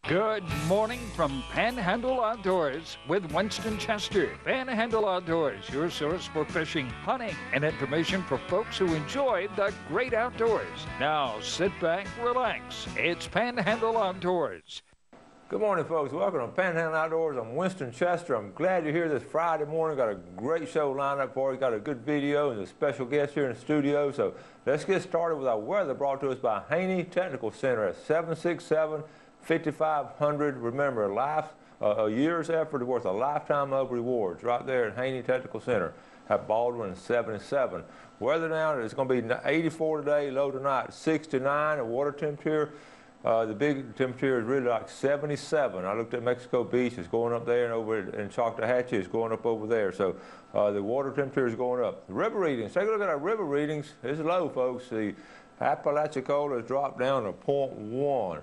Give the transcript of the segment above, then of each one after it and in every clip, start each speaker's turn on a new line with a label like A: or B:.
A: Good morning from Panhandle Outdoors with Winston Chester. Panhandle Outdoors, your source for fishing, hunting, and information for folks who enjoy the great outdoors. Now sit back, relax. It's Panhandle Outdoors.
B: Good morning, folks. Welcome to Panhandle Outdoors. I'm Winston Chester. I'm glad you're here this Friday morning. Got a great show lined up for you. Got a good video and a special guest here in the studio. So let's get started with our weather brought to us by Haney Technical Center at 767-5500. Remember, a year's effort is worth a lifetime of rewards right there at Haney Technical Center at Baldwin 77. Weather now is going to be 84 today, low tonight 69. The water temperature, the big temperature is really like 77. I looked at Mexico Beach, it's going up there, and over in Choctahatchee, it's going up over there. So the water temperature is going up. The river readings, take a look at our river readings. It's low, folks. The Apalachicola has dropped down to 0.1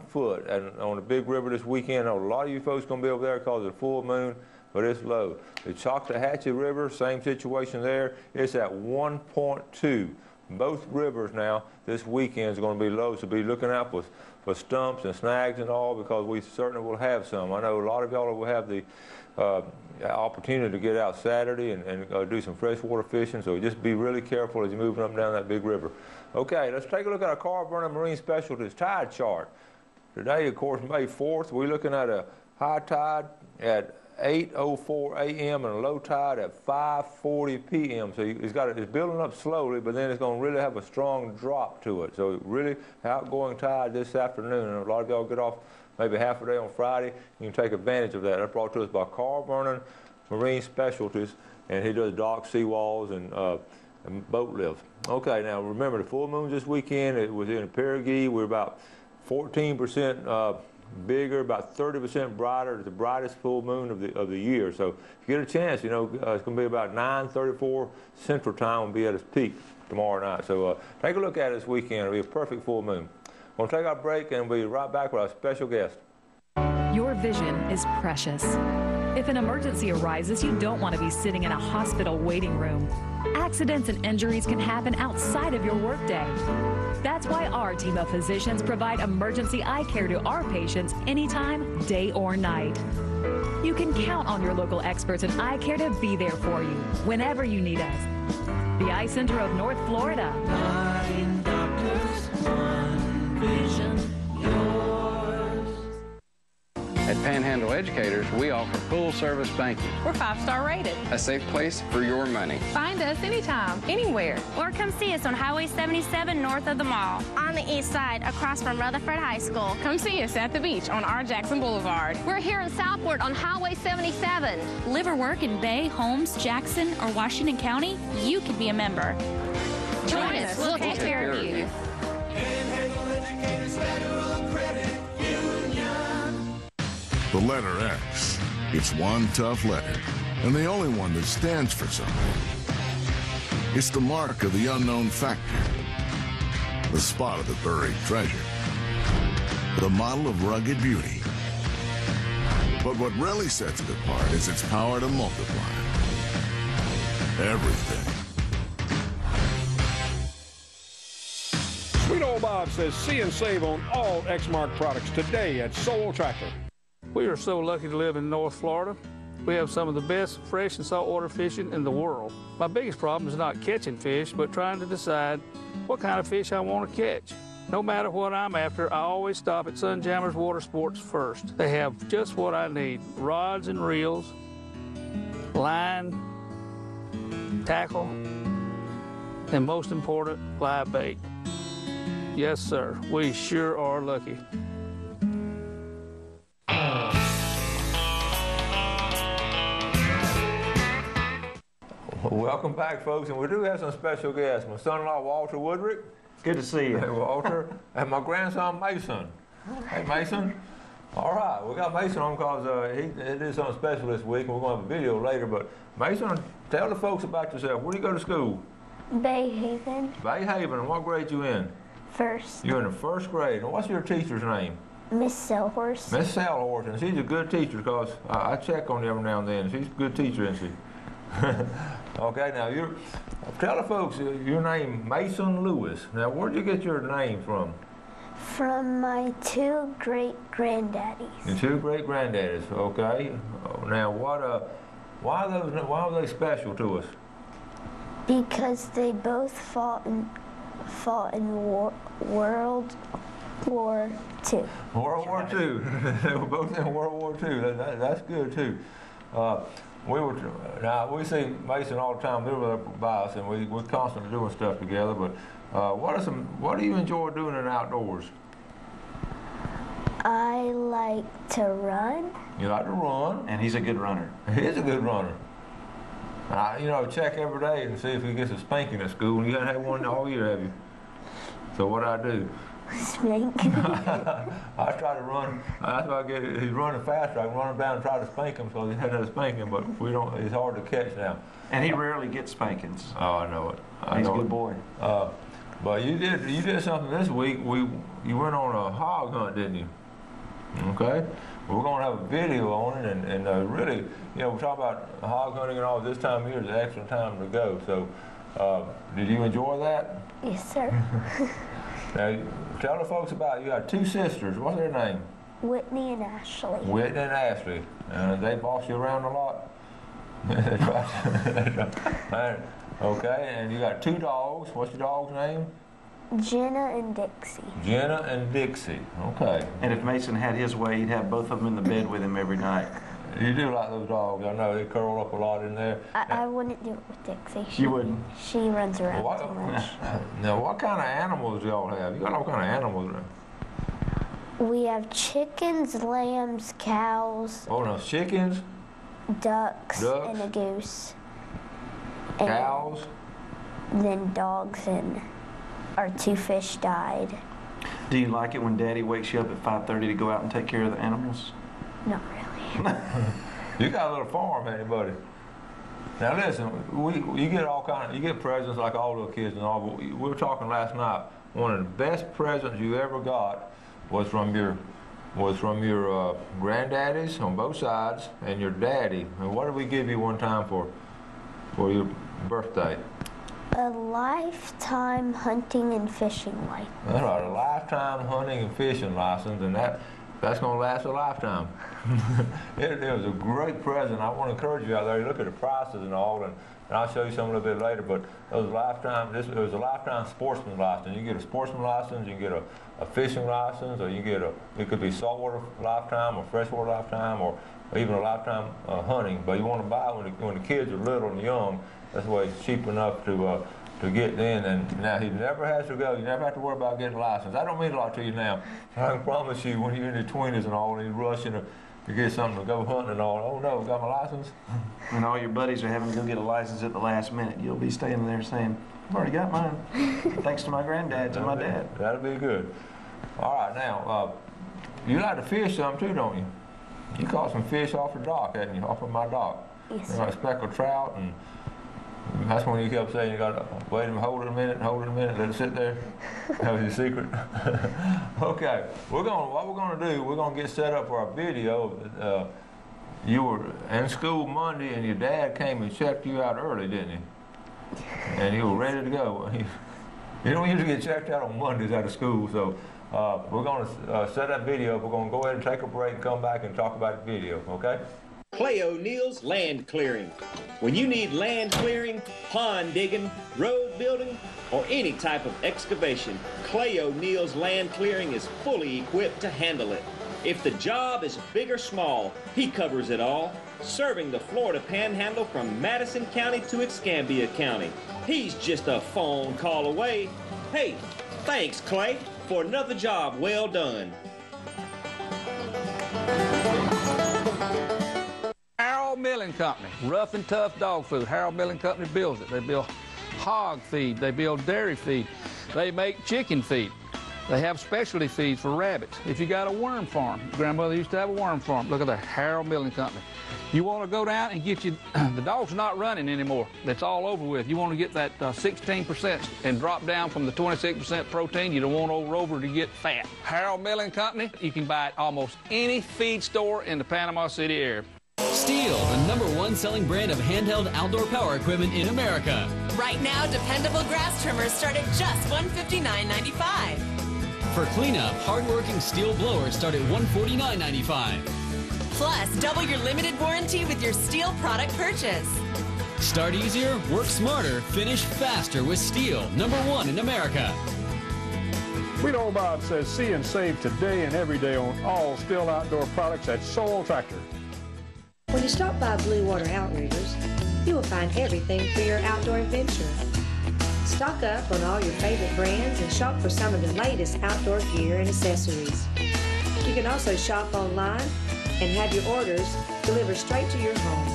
B: foot, and on the big river this weekend. A lot of you folks going to be over there because of the full moon, but it's low. The Choctahatchee River, same situation there. It's at 1.2. Both rivers now this weekend is going to be low, so be looking out for stumps and snags and all, because we certainly will have some. I know a lot of y'all will have the opportunity to get out Saturday and do some freshwater fishing, so just be really careful as you're moving up and down that big river. Okay, let's take a look at our Carver Marine Specialties tide chart. Today, of course, May 4th, we're looking at a high tide at 8:04 a.m. and a low tide at 5:40 p.m. So it's building up slowly, but then it's going to really have a strong drop to it. So really outgoing tide this afternoon. And a lot of y'all get off maybe half a day on Friday. You can take advantage of that. That's brought to us by Carl Vernon Marine Specialties, and he does docks, seawalls, and boat lifts. Okay, now remember the full moon this weekend. It was in Perigee. We're about 14% bigger, about 30% brighter. It's the brightest full moon of the year. So if you get a chance, you know, it's going to be about 9:34 Central Time. Will be at its peak tomorrow night. So take a look at it this weekend. It'll be a perfect full moon. We'll take our break and we'll be right back with our special guest.
C: Your vision is precious. If an emergency arises, you don't want to be sitting in a hospital waiting room. Accidents and injuries can happen outside of your workday. That's why our team of physicians provide emergency eye care to our patients anytime, day or night. You can count on your local experts in eye care to be there for you whenever you need us. The Eye Center of North Florida.
D: 9 doctors, 1 vision, yours.
E: At Panhandle Educators, we offer full-service banking.
F: We're 5-star rated.
E: A safe place for your money.
F: Find us anytime, anywhere.
G: Or come see us on Highway 77 north of the mall.
H: On the east side, across from Rutherford High School.
F: Come see us at the beach on R. Jackson Boulevard.
I: We're here in Southport on Highway 77.
J: Live or work in Bay, Holmes, Jackson, or Washington County? You could be a member.
I: Join us. We'll take care of you.
D: Panhandle Educators Federal Credit Union.
K: The letter X. It's one tough letter, and the only one that stands for something. It's the mark of the unknown factor, the spot of the buried treasure, the model of rugged beauty. But what really sets it apart is its power to multiply everything.
L: Sweet Old Bob says see and save on all Exmark products today at Sowell Tractor.
M: We are so lucky to live in North Florida. We have some of the best fresh and saltwater fishing in the world. My biggest problem is not catching fish, but trying to decide what kind of fish I want to catch. No matter what I'm after, I always stop at Sunjammers Water Sports first. They have just what I need: rods and reels, line, tackle, and most important, live bait. Yes, sir, we sure are lucky.
B: Welcome back, folks, and we do have some special guests. My son-in-law, Walter Woodrick.
N: Good to see you.
B: Hey, Walter. And my grandson, Mason. Hey, Mason. All right, we got Mason on because he did something special this week, and we're going to have a video later. But Mason, tell the folks about yourself. Where do you go to school?
O: Bay Haven.
B: Bay Haven. And what grade you in?
O: First.
B: You're in the first grade. And what's your teacher's name?
O: Miss Selhorse.
B: Miss Selhorse, and she's a good teacher because I check on you every now and then. She's a good teacher, isn't she? Okay, now tell the folks your name, Mason Lewis. Now, where'd you get your name from?
O: From my two great-granddaddies.
B: Your two great-granddaddies, okay. Now, why are they special to us?
O: Because they both fought in World War II.
B: World War II. They were both in World War II. That's good too. We see Mason all the time. They're there by us, and we're constantly doing stuff together. But what do you enjoy doing in the outdoors?
O: I like to run.
B: You like to run?
N: And he's a good runner.
B: He is a good runner. Check every day and see if he gets a spanking at school. And you haven't had one all year, have you? So what I do?
O: Spank.
B: I try to run. That's why he's running faster. I can run him down and try to spank him, so he had to spank him, but it's hard to catch now.
N: And he rarely gets spankings.
B: Oh, I know it.
N: He's a good boy.
B: But you did something this week. You went on a hog hunt, didn't you? Okay. We're going to have a video on it, and really, we're talking about hog hunting and all this time of year is an excellent time to go. So, did you enjoy that?
O: Yes, sir.
B: Now, tell the folks about, you got two sisters. What's their name?
O: Whitney and Ashley.
B: Whitney and Ashley. They boss you around a lot? That's right. Okay, and you got two dogs. What's your dog's name?
O: Jenna and Dixie.
B: Jenna and Dixie. Okay.
N: And if Mason had his way, he'd have both of them in the bed with him every night.
B: You do like those dogs. I know they curl up a lot in there.
O: I wouldn't do it with Dixie.
N: You wouldn't?
O: She runs around too much.
B: Now, what kind of animals do y'all have? You got all kind of animals there.
O: We have chickens, lambs, cows.
B: Oh, no, chickens?
O: Ducks, and a goose.
B: Cows?
O: And then dogs, and our two fish died.
N: Do you like it when Daddy wakes you up at 5:30 to go out and take care of the animals?
O: Not really.
B: You got a little farm, ain't you, buddy? Now listen, you get presents like all little kids and all. But we were talking last night. One of the best presents you ever got was from your granddaddies on both sides and your daddy. And what did we give you one time for your birthday?
O: A lifetime hunting and fishing license.
B: That's right, a lifetime hunting and fishing license, and that's going to last a lifetime. It was a great present. I want to encourage you out there. You look at the prices and all, and I'll show you some a little bit later. But it was a lifetime. It was a lifetime sportsman license. You get a sportsman license, you can get a fishing license, or you get it could be saltwater lifetime, or freshwater lifetime, or even a lifetime hunting. But you want to buy it when the kids are little and young. That's why it's cheap enough to get in. And now he never has to go. You never have to worry about getting a license. I don't mean a lot to you now. I can promise you, when you're in your 20s and all, and you're rushing to get something to go hunting and all. Oh no, got my license.
N: And all your buddies are having to go get a license at the last minute. You'll be standing there saying, "I've already got mine, thanks to my granddads and my dad."
B: That'll be good. All right, now you like to fish some too, don't you? You caught some fish off the dock, hadn't you? Off of my dock.
O: Yes.
B: Like speckled trout, and that's when you kept saying you got to wait and hold it a minute, let it sit there. That was your secret. Okay, what we're going to do, we're going to get set up for our video. You were in school Monday, and your dad came and checked you out early, didn't he? And you were ready to go. You don't usually get checked out on Mondays out of school, so we're going to set that video up. We're going to go ahead and take a break and come back and talk about the video, okay?
P: Clay O'Neill's Land Clearing. When you need land clearing, pond digging, road building, or any type of excavation, Clay O'Neill's Land Clearing is fully equipped to handle it. If the job is big or small, he covers it all, serving the Florida Panhandle from Madison County to Escambia County. He's just a phone call away. Hey, thanks, Clay, for another job well done.
M: Harold Milling Company, rough and tough dog food. Harold Milling Company builds it. They build hog feed. They build dairy feed. They make chicken feed. They have specialty feeds for rabbits. If you got a worm farm, grandmother used to have a worm farm. Look at the Harold Milling Company. You want to go down and get you, the dog's not running anymore. That's all over with. You want to get that 16% and drop down from the 26% protein. You don't want over to get fat. Harold Milling Company, you can buy at almost any feed store in the Panama City area.
Q: Steel, the #1 selling brand of handheld outdoor power equipment in America.
R: Right now, dependable grass trimmers start at just $159.95.
Q: For cleanup, hard-working steel blowers start at $149.95.
R: Plus, double your limited warranty with your steel product purchase.
Q: Start easier, work smarter, finish faster with steel. #1 in America.
L: We Know Bob says see and save today and every day on all Stihl outdoor products at Soul Tractor.
S: When you stop by Blue Water Outriggers, you will find everything for your outdoor adventure. Stock up on all your favorite brands and shop for some of the latest outdoor gear and accessories. You can also shop online and have your orders delivered straight to your home.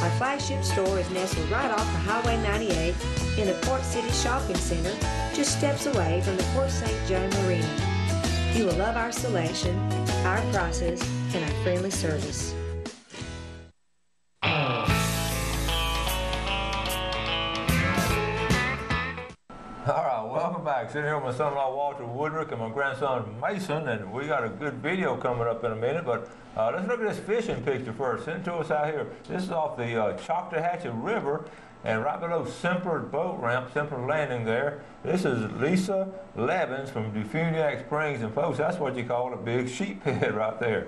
S: Our flagship store is nestled right off of Highway 98 in the Port City Shopping Center, just steps away from the Port St. Joe Marina. You will love our selection, our prices, and our friendly service.
B: All right, welcome back. Sitting here with my son-in-law Walter Woodrick and my grandson Mason, and we got a good video coming up in a minute, but let's look at this fishing picture first. Sent to us out here. This is off the Choctawhatchee River, and right below Semper Boat Ramp, Semper Landing there. This is Lisa Levins from Defuniak Springs, and folks, that's what you call a big sheephead right there.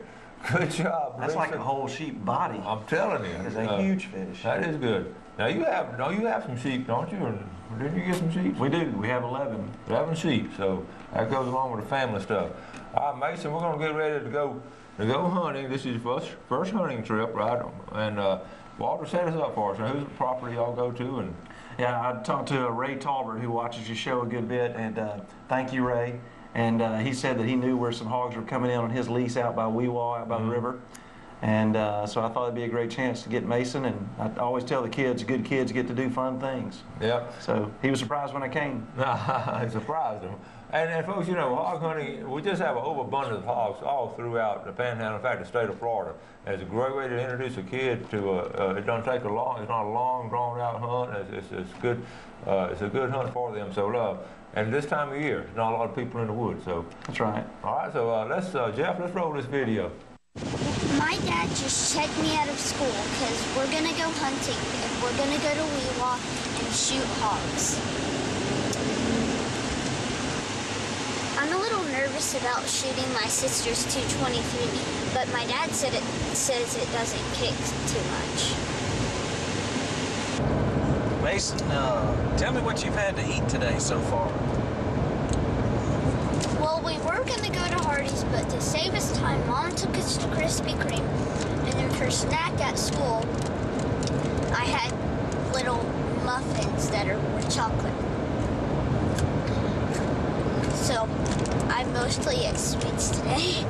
B: Good job,
N: That's
B: Lisa.
N: like a whole sheep body.
B: I'm telling you.
N: That is a huge fish.
B: That is good. Now you have some sheep, don't you? Or didn't you get some sheep?
N: We do. We have 11.
B: 11 sheep, so that goes along with the family stuff. All right, Mason, we're going to get ready to go hunting. This is your first hunting trip, right? And Walter, set us up for us. Now, who's the property y'all go to? And
N: yeah, I talked to Ray Talbert, who watches your show a good bit, and thank you, Ray. And he said that he knew where some hogs were coming in on his lease out by Weewaw, out by the river. And so I thought it'd be a great chance to get Mason, and I always tell the kids, good kids get to do fun things.
B: Yep.
N: So he was surprised when I came.
B: I surprised him. And folks, you know, hog hunting, we just have an overabundance of hogs all throughout the Panhandle, in fact, the state of Florida. It's a great way to introduce a kid to, it doesn't take it's not a long, drawn-out hunt. It's good. It's a good hunt for them. So, and this time of year, there's not a lot of people in the woods. So
N: that's right.
B: All right, so Jeff, let's roll this video.
O: My dad just checked me out of school because we're going to go hunting and we're going to go to Weewaw and shoot hogs. I'm a little nervous about shooting my sister's 223, but my dad says it doesn't kick too much.
T: Mason, tell me what you've had to eat today so far.
O: Well, we were going to go to Hardee's, but to save us time, Mom took us to Krispy Kreme. And then for snack at school, I had little muffins that are with chocolate. So I mostly ate sweets today.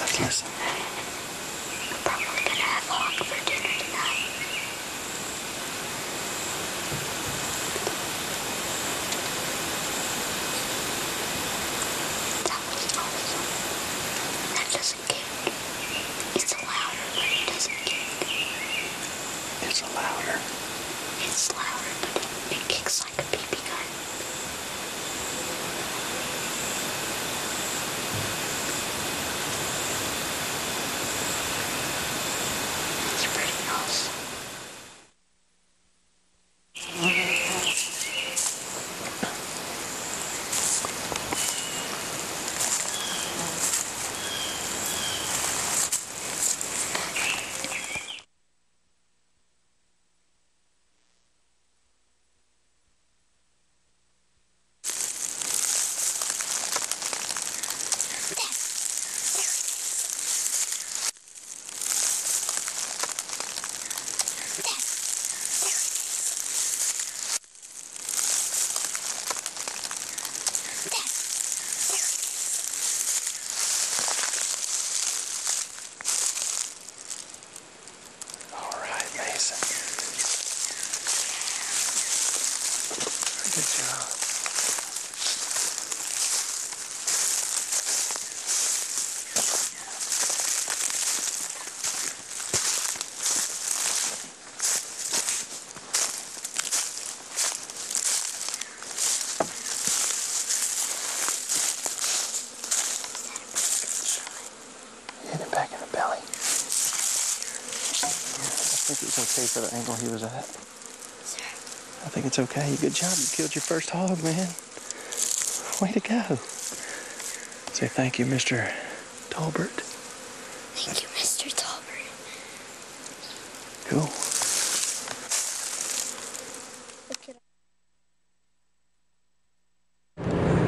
D: Let's listen.
O: We're probably gonna have hog for dinner tonight. That was awesome. That doesn't kick. It's louder, but it doesn't kick.
D: It's louder.
O: It's louder, but it kicks like a BB gun. It's pretty awesome.
D: All right, Mason. Good job. Hit it back in the belly. I think it's okay for the angle he was at. I think it's okay. Good job. You killed your first hog, man. Way to go. Say thank you, Mr. Tolbert.
O: Thank you, Mr. Tolbert.
D: Cool.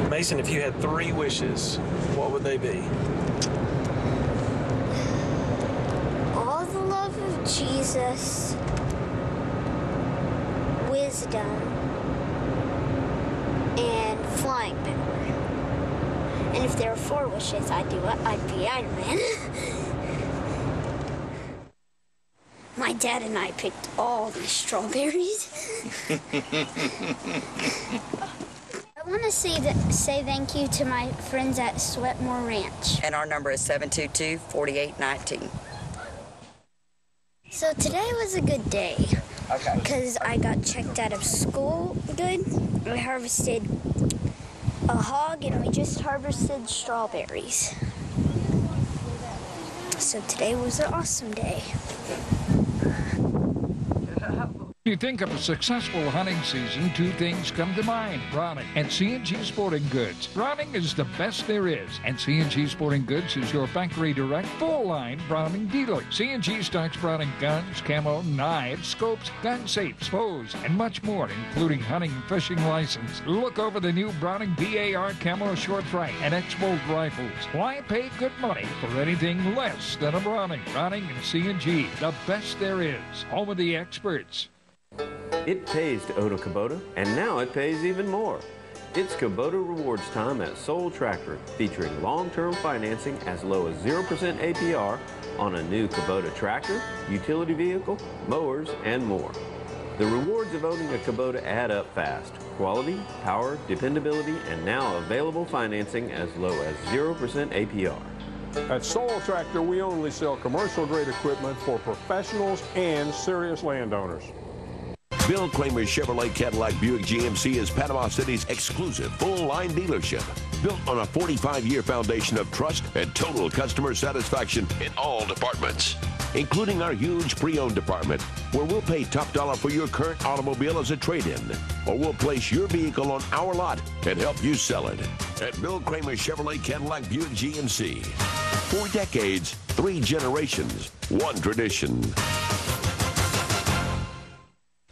D: Mason, if you had 3 wishes, what would they be?
O: All the love of Jesus, wisdom, and flying power. And if there were 4 wishes, I'd be Iron Man. My dad and I picked all these strawberries. I want to say thank you to my friends at Sweatmore Ranch.
U: And our number is 722-4819.
O: So today was a good day.
U: Okay.
O: Because I got checked out of school good. We harvested a hog and we just harvested strawberries. So today was an awesome day.
A: You think of a successful hunting season, 2 things come to mind: Browning and C&G Sporting Goods. Browning is the best there is, and C&G Sporting Goods is your factory direct, full-line Browning dealer. C&G stocks Browning guns, camo, knives, scopes, gun safes, bows, and much more, including hunting and fishing license. Look over the new Browning BAR camo short right and X-Bolt rifles. Why pay good money for anything less than a Browning? Browning and C&G, the best there is. Home of the experts.
V: It pays to own a Kubota, and now it pays even more. It's Kubota Rewards time at Soul Tractor, featuring long-term financing as low as 0% APR on a new Kubota tractor, utility vehicle, mowers, and more. The rewards of owning a Kubota add up fast. Quality, power, dependability, and now available financing as low as 0% APR.
L: At Soul Tractor, we only sell commercial-grade equipment for professionals and serious landowners.
W: Bill Kramer's Chevrolet Cadillac Buick GMC is Panama City's exclusive full-line dealership, built on a 45-year foundation of trust and total customer satisfaction in all departments, including our huge pre-owned department, where we'll pay top dollar for your current automobile as a trade-in, or we'll place your vehicle on our lot and help you sell it. At Bill Kramer's Chevrolet Cadillac Buick GMC. 4 decades, 3 generations, 1 tradition.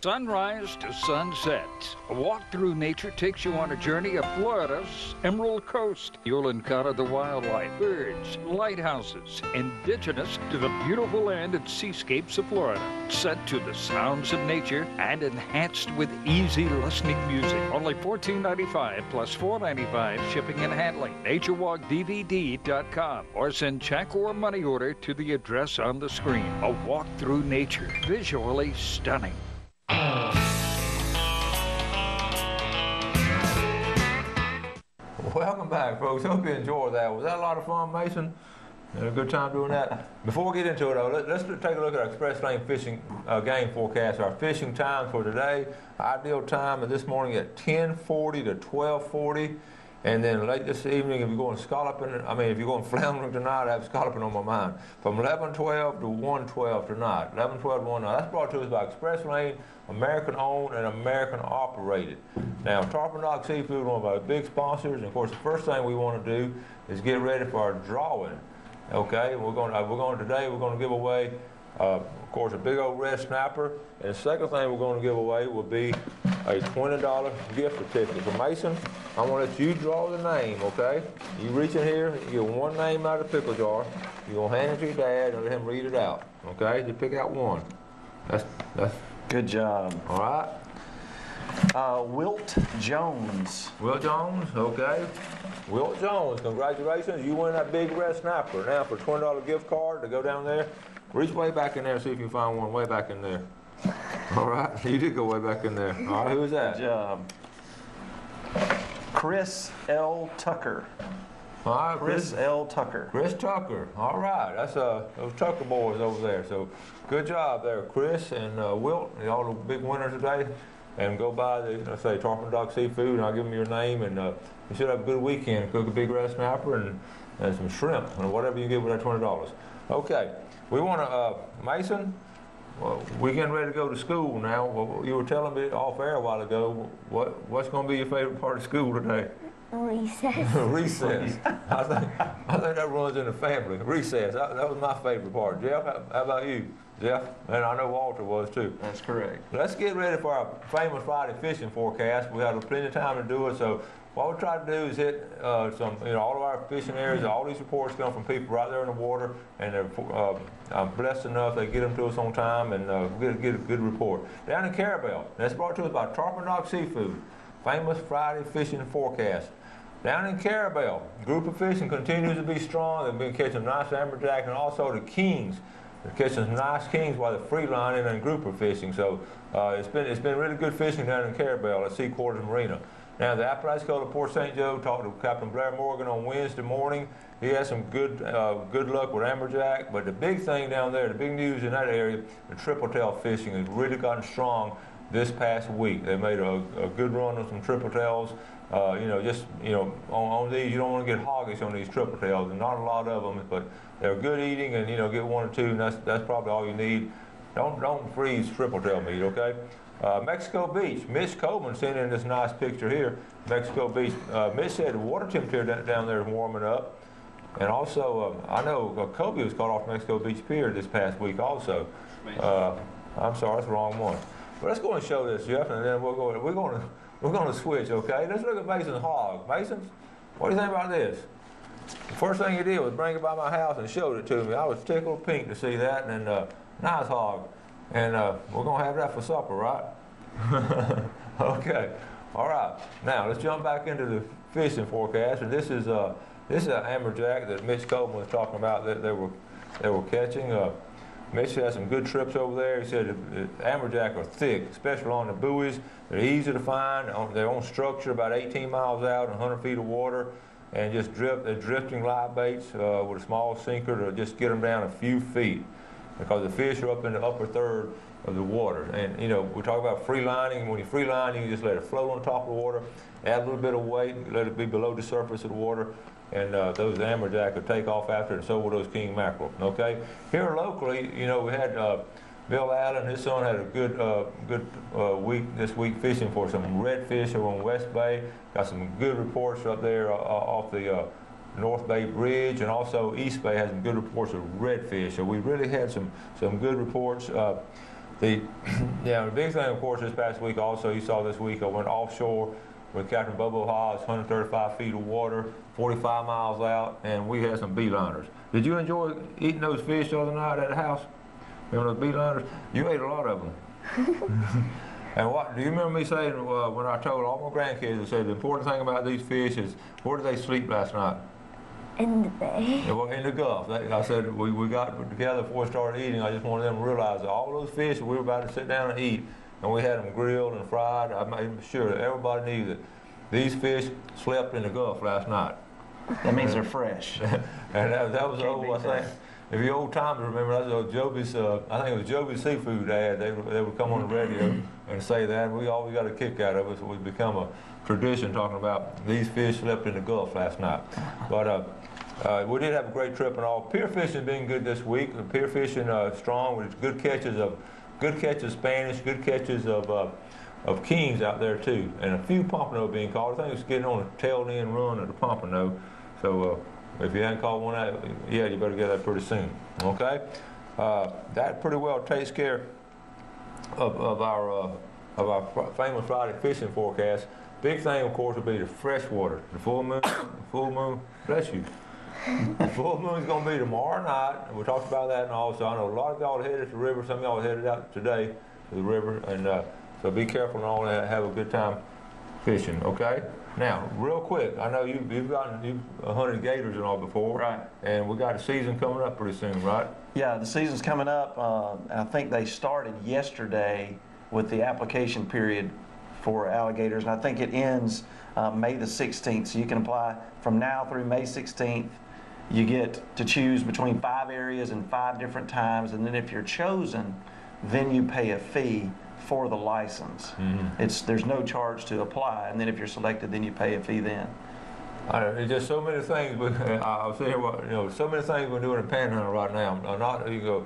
A: Sunrise to sunset. A walk through nature takes you on a journey of Florida's Emerald Coast. You'll encounter the wildlife, birds, lighthouses, indigenous to the beautiful land and seascapes of Florida. Set to the sounds of nature and enhanced with easy listening music. Only $14.95 plus $4.95 shipping and handling. NatureWalkDVD.com or send check or money order to the address on the screen. A walk through nature. Visually stunning.
B: Welcome back, folks. Hope you enjoyed that. Was that a lot of fun, Mason? Had a good time doing that. Before we get into it, though, let's take a look at our Express Lane fishing game forecast. Our fishing time for today, ideal time of this morning at 10:40 to 12:40. And then late this evening, if you're going scalloping, if you're going floundering tonight, I have scalloping on my mind. From 11:12 to 1:12 tonight. 11:12 to 1. Now, that's brought to us by Express Lane, American owned and American operated. Now, Tarpon Dock Seafood, one of our big sponsors, and of course, the first thing we want to do is get ready for our drawing. Okay, we're going to give away, of course, a big old red snapper. And the second thing we're going to give away will be a $20 gift certificate. So Mason, I'm going to let you draw the name, okay? You reach in here, you get one name out of the pickle jar. You're going to hand it to your dad and let him read it out, okay? You pick out one. That's
N: good job.
B: All right.
N: Wilt Jones.
B: Wilt Jones, okay. Wilt Jones, congratulations. You win that big red snapper. Now for a $20 gift card to go down there, reach way back in there and see if you can find one way back in there. All right, you did go way back in there. All right, who's that?
N: Good job. Chris L. Tucker.
B: All right,
N: Chris L. Tucker.
B: Chris Tucker. All right, that's those Tucker boys over there. So good job there, Chris and Wilt, all the big winners today. And go by the, let's say, Tarpon Dock Seafood, and I'll give them your name, and you should have a good weekend. Cook a big red snapper and some shrimp, and whatever you get with that $20. Okay, we want to, Mason, we're getting ready to go to school now. Well, you were telling me off air a while ago, what's going to be your favorite part of school today?
O: Recess.
B: Recess. I think that runs in the family. Recess. That was my favorite part. Jeff, how about you? Jeff? And I know Walter was too.
N: That's correct.
B: Let's get ready for our famous Friday fishing forecast. We have plenty of time to do it. So what we try to do is hit some, all of our fishing areas. All these reports come from people right there in the water, and they're I'm blessed enough they get them to us on time and get a good report. Down in Carabel, that's brought to us by Tarpon Dock Seafood. Famous Friday fishing forecast. Down in Carabel, group of fishing continues to be strong. They've been catching nice amberjack, and also the kings. They're catching nice kings while they're free lining and grouper fishing. So it's been really good fishing down in Carabel at Sea Quarters Marina. Now the Apalachicola Port St. Joe talked to Captain Blair Morgan on Wednesday morning. He had some good luck with amberjack, but the big thing down there, the big news in that area, the triple tail fishing has really gotten strong this past week. They made a good run on some triple tails. On these, you don't want to get hoggish on these triple tails, and not a lot of them, but they're good eating, and get one or two, and that's probably all you need. Don't freeze triple tail meat, okay? Mexico Beach, Mitch Coleman sent in this nice picture here. Mexico Beach, Mitch said the water temperature down there is warming up, and also I know Kobe was caught off Mexico Beach Pier this past week also. I'm sorry, that's the wrong one. But let's go and show this, Jeff, and then we're going to switch, okay? Let's look at Mason's hog. Mason, what do you think about this? The first thing he did was bring it by my house and showed it to me. I was tickled pink to see that, and nice hog. And we're going to have that for supper, right? Okay. All right. Now, let's jump back into the fishing forecast. And this is an amberjack that Mitch Coleman was talking about that they were catching. Mitch had some good trips over there. He said the amberjack are thick, especially on the buoys. They're easy to find. They're on structure about 18 miles out, 100 feet of water, and just they're drifting live baits with a small sinker to just get them down a few feet, because the fish are up in the upper third of the water. And we talk about free lining. When you free line, you can just let it float on top of the water, add a little bit of weight, let it be below the surface of the water, and those amberjack will take off after it, and so will those king mackerel. Okay, here locally, we had Bill Allen, his son, had a good week this week fishing for some redfish over on West Bay. Got some good reports up there off the North Bay Bridge, and also East Bay has some good reports of redfish. So we really had some good reports. The big thing, of course, this past week also, you saw this week, I went offshore with Captain Bobo Haas, 135 feet of water, 45 miles out, and we had some beeliners. Did you enjoy eating those fish the other night at the house? Remember those beeliners? You ate a lot of them. And what do you remember me saying when I told all my grandkids, I said the important thing about these fish is, where did they sleep last night?
O: In the bay.
B: Yeah, well, in the Gulf. I said we got together before we started eating. I just wanted them to realize that all those fish we were about to sit down and eat, and we had them grilled and fried. I made sure that everybody knew that these fish slept in the Gulf last night.
N: That means they're fresh.
B: And that was old, I think. If you old timers remember, that was Joby's, I think it was Joby's Seafood ad. They would come on the radio and say that. We always got a kick out of it, so we've become a tradition talking about these fish slept in the Gulf last night. But we did have a great trip and all. Pier fishing being good this week. The pier fishing strong with good catches of Spanish, good catches of kings out there too, and a few pompano being caught. I think it's getting on a tail end run of the pompano. So if you hadn't caught one out yet, you better get that pretty soon. Okay, that pretty well takes care of our famous Friday fishing forecast. Big thing, of course, will be the freshwater. The full moon. Bless you. The full moon is going to be tomorrow night. We talked about that and all. So I know a lot of y'all are headed to the river. Some of y'all are headed out today to the river, and so be careful and all that. Have a good time fishing. Okay. Now, real quick, I know you've hunted gators and all before,
N: right?
B: And we got a season coming up pretty soon, right?
N: Yeah, the season's coming up. I think they started yesterday with the application period for alligators, and I think it ends May the 16th. So you can apply from now through May 16th. You get to choose between 5 areas and 5 different times, and then if you're chosen, then you pay a fee for the license. Mm-hmm. There's no charge to apply, and then if you're selected, then you pay a fee then.
B: There's just so many things. I was saying, so many things we're doing in Panhandle right now. You go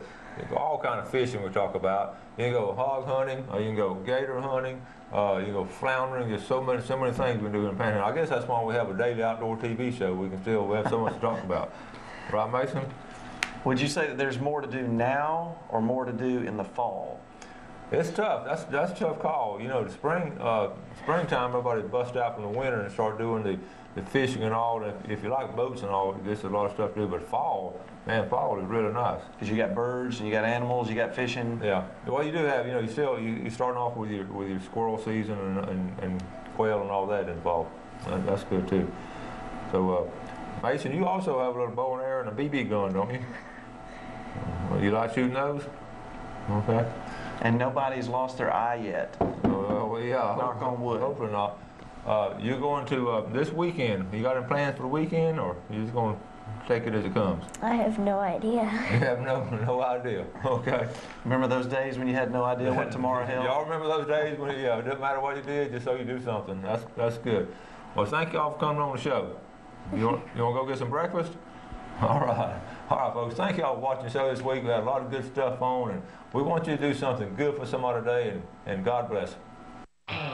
B: all kind of fishing we talk about. You can go hog hunting, or you can go gator hunting. You can go floundering. There's so many things we do in Panhandle. I guess that's why we have a daily outdoor TV show. We have so much to talk about. Right, Mason?
N: Would you say that there's more to do now or more to do in the fall?
B: It's tough. That's a tough call. You know, the springtime, everybody bust out from the winter and start doing the fishing and all. If you like boats and all, there's a lot of stuff to do. But fall is really nice.
N: Because you got birds and you got animals, you got fishing.
B: Yeah. Well, you do have, you're starting off with your squirrel season and quail and all that in fall. That's good too. So, Mason, you also have a little bow and arrow and a BB gun, don't you? You like shooting those? Okay.
N: And nobody's lost their eye yet.
B: Well, yeah.
N: Knock on wood.
B: Hopefully not. You're going to this weekend. You got any plans for the weekend, or you just going to take it as it comes?
O: I have no idea.
B: You have no idea. Okay.
N: Remember those days when you had no idea what tomorrow held?
B: Y'all remember those days when it doesn't matter what you did, just so you do something. That's good. Well, thank y'all for coming on the show. You want to go get some breakfast? All right, folks. Thank y'all for watching the show this week. We had a lot of good stuff on, and we want you to do something good for somebody today, and God bless.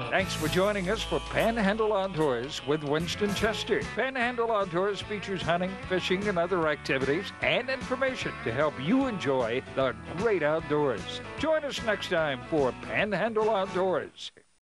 A: Thanks for joining us for Panhandle Outdoors with Winston Chester. Panhandle Outdoors features hunting, fishing, and other activities and information to help you enjoy the great outdoors. Join us next time for Panhandle Outdoors.